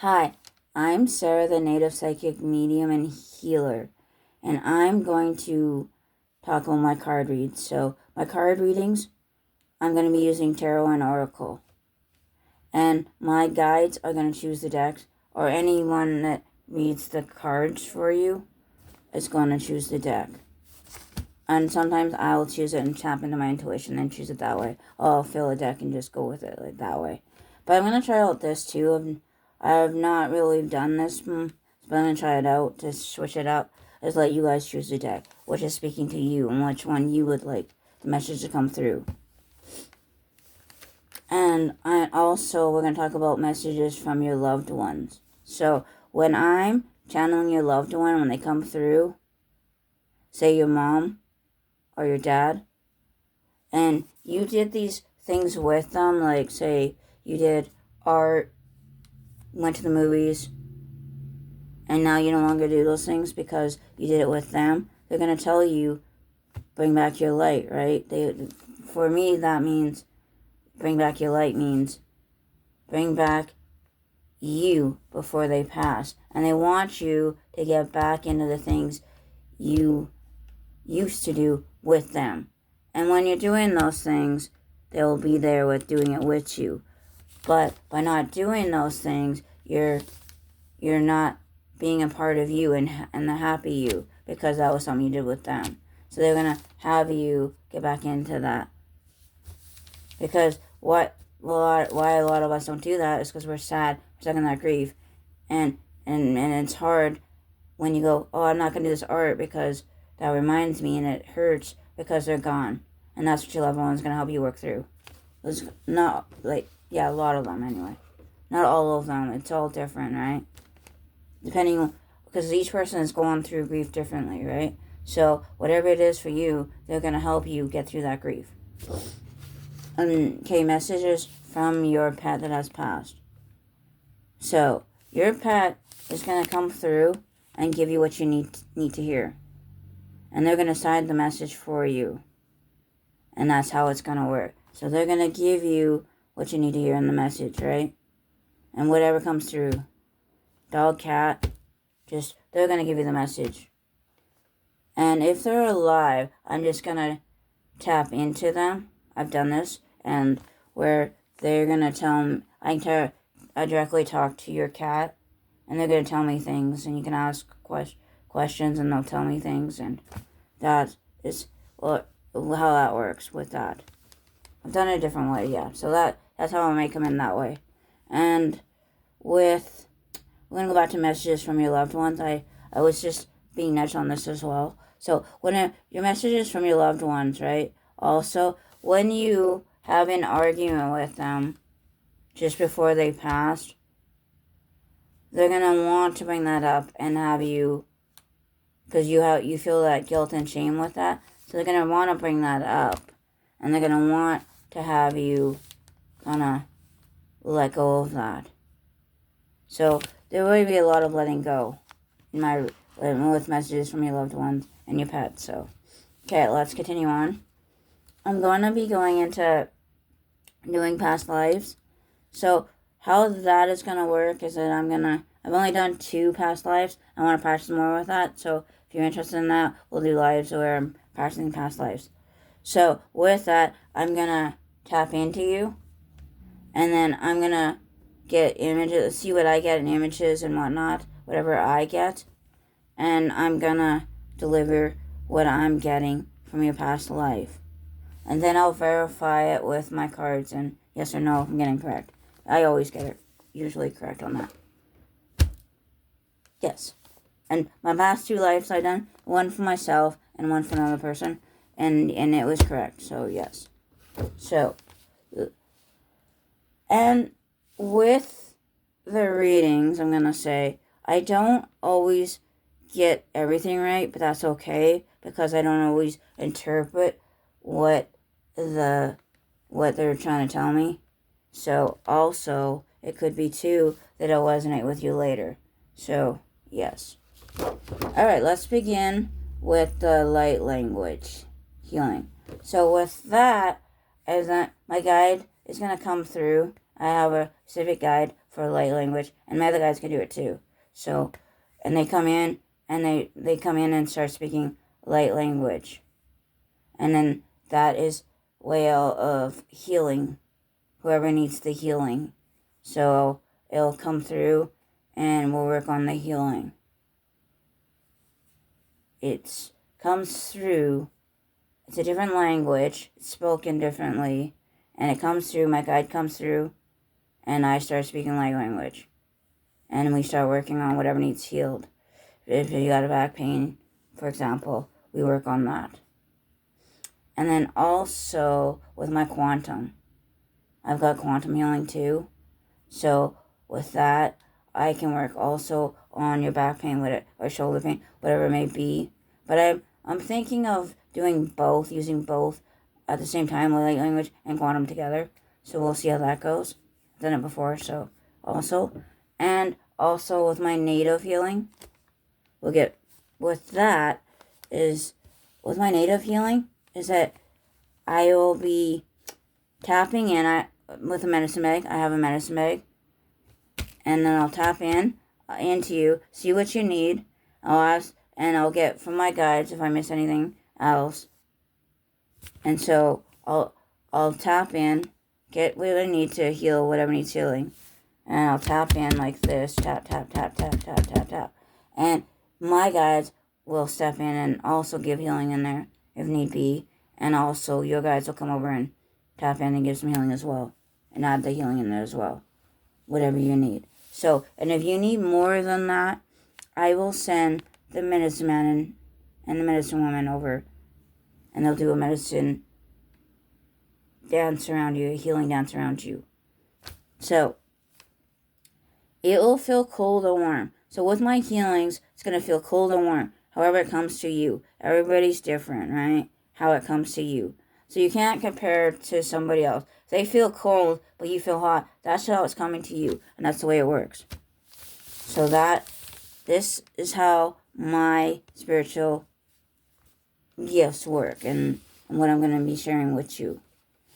Hi, I'm Sarah, the Native Psychic Medium and Healer, and I'm going to talk about my card reads. So, my card readings, I'm going to be using Tarot and Oracle, and my guides are going to choose the decks, or anyone that reads the cards for you is going to choose the deck. And sometimes I'll choose it and tap into my intuition and choose it that way. Or I'll fill a deck and just go with it like that way. But I'm going to try out this too. I've not really done this, but I'm going to try it out to switch it up. Just let you guys choose the deck, which is speaking to you and which one you would like the message to come through. And we're going to talk about messages from your loved ones. So when I'm channeling your loved one, when they come through, say your mom or your dad, and you did these things with them, like say you did art, went to the movies, and now you no longer do those things because you did it with them, they're going to tell you, bring back your light, right? For me, that means, bring back your light means, bring back you before they pass. And they want you to get back into the things you used to do with them. And when you're doing those things, they'll be there with doing it with you. But by not doing those things, you're not being a part of you and the happy you, because that was something you did with them. So they're gonna have you get back into that. Because why a lot of us don't do that is because we're sad, we're stuck in that grief, and it's hard when you go, oh, I'm not gonna do this art because that reminds me, and it hurts because they're gone. And that's what your loved one's going to help you work through. It's not, a lot of them anyway. Not all of them. It's all different, right? Depending on, because each person is going through grief differently, right? So whatever it is for you, they're going to help you get through that grief. Okay, messages from your pet that has passed. So your pet is going to come through and give you what you need to hear. And they're going to sign the message for you. And that's how it's going to work. So they're going to give you what you need to hear in the message, right? And whatever comes through, dog, cat, they're going to give you the message. And if they're alive, I'm just going to tap into them. I've done this. And where they're going to tell me, I directly talk to your cat. And they're going to tell me things. And you can ask questions and they'll tell me things, and that is how that works with that. I've done it a different way, yeah. So that's how I make them in that way. And we're going to go back to messages from your loved ones. I was just being nudged on this as well. So when your messages from your loved ones, right? Also, when you have an argument with them just before they passed, they're going to want to bring that up and have you, because you feel that guilt and shame with that. So they're going to want to bring that up. And they're going to want to have you kind of let go of that. So there will be a lot of letting go with messages from your loved ones and your pets. So, okay, let's continue on. I'm going to be going into doing past lives. So how that is going to work is that I've only done 2 past lives. I want to practice more with that. So if you're interested in that, we'll do lives where I'm practicing past lives. So with that, I'm going to tap into you. And then I'm going to get images, see what I get in images and whatnot, whatever I get. And I'm going to deliver what I'm getting from your past life. And then I'll verify it with my cards and yes or no if I'm getting correct. I always get it usually correct on that. Yes. And my past 2 lives I done, one for myself and one for another person, and it was correct. So yes. So, and with the readings, I'm gonna say I don't always get everything right, but that's okay because I don't always interpret what they're trying to tell me. So also it could be too that it'll resonate with you later. So yes. Alright, let's begin with the light language healing. So with that, my guide is going to come through. I have a specific guide for for light language, and my other guys can do it too. So, and they come in, and they come in and start speaking light language. And then that is way out of healing, whoever needs the healing. So it'll come through, and we'll work on the healing. It comes through, it's a different language, it's spoken differently, and it comes through, my guide comes through, and I start speaking light language. And we start working on whatever needs healed. If you got a back pain, for example, we work on that. And then also with my quantum, I've got quantum healing too. So with that, I can work also on your back pain or shoulder pain, whatever it may be. But I'm thinking of doing both, using both at the same time, light language and quantum together. So we'll see how that goes. I've done it before, so also. And also with my native healing, with my native healing, is that I will be tapping in with a medicine bag. I have a medicine bag. And then I'll tap into you, see what you need. I'll ask, and I'll get from my guides if I miss anything else. And so I'll tap in, get what I need to heal, whatever needs healing. And I'll tap in like this, tap, tap, tap, tap, tap, tap, tap. And my guides will step in and also give healing in there if need be. And also your guides will come over and tap in and give some healing as well. And add the healing in there as well. Whatever you need. So, and if you need more than that, I will send the medicine man and the medicine woman over. And they'll do a medicine dance around you, a healing dance around you. So, it will feel cold or warm. So with my healings, it's going to feel cold or warm. However it comes to you. Everybody's different, right? How it comes to you. So you can't compare it to somebody else. They feel cold, but you feel hot. That's how it's coming to you. And that's the way it works. So this is how my spiritual gifts work. And what I'm going to be sharing with you.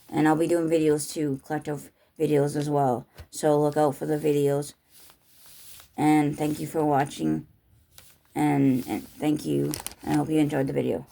And I'll be doing videos too. Collective videos as well. So look out for the videos. And thank you for watching. And thank you. I hope you enjoyed the video.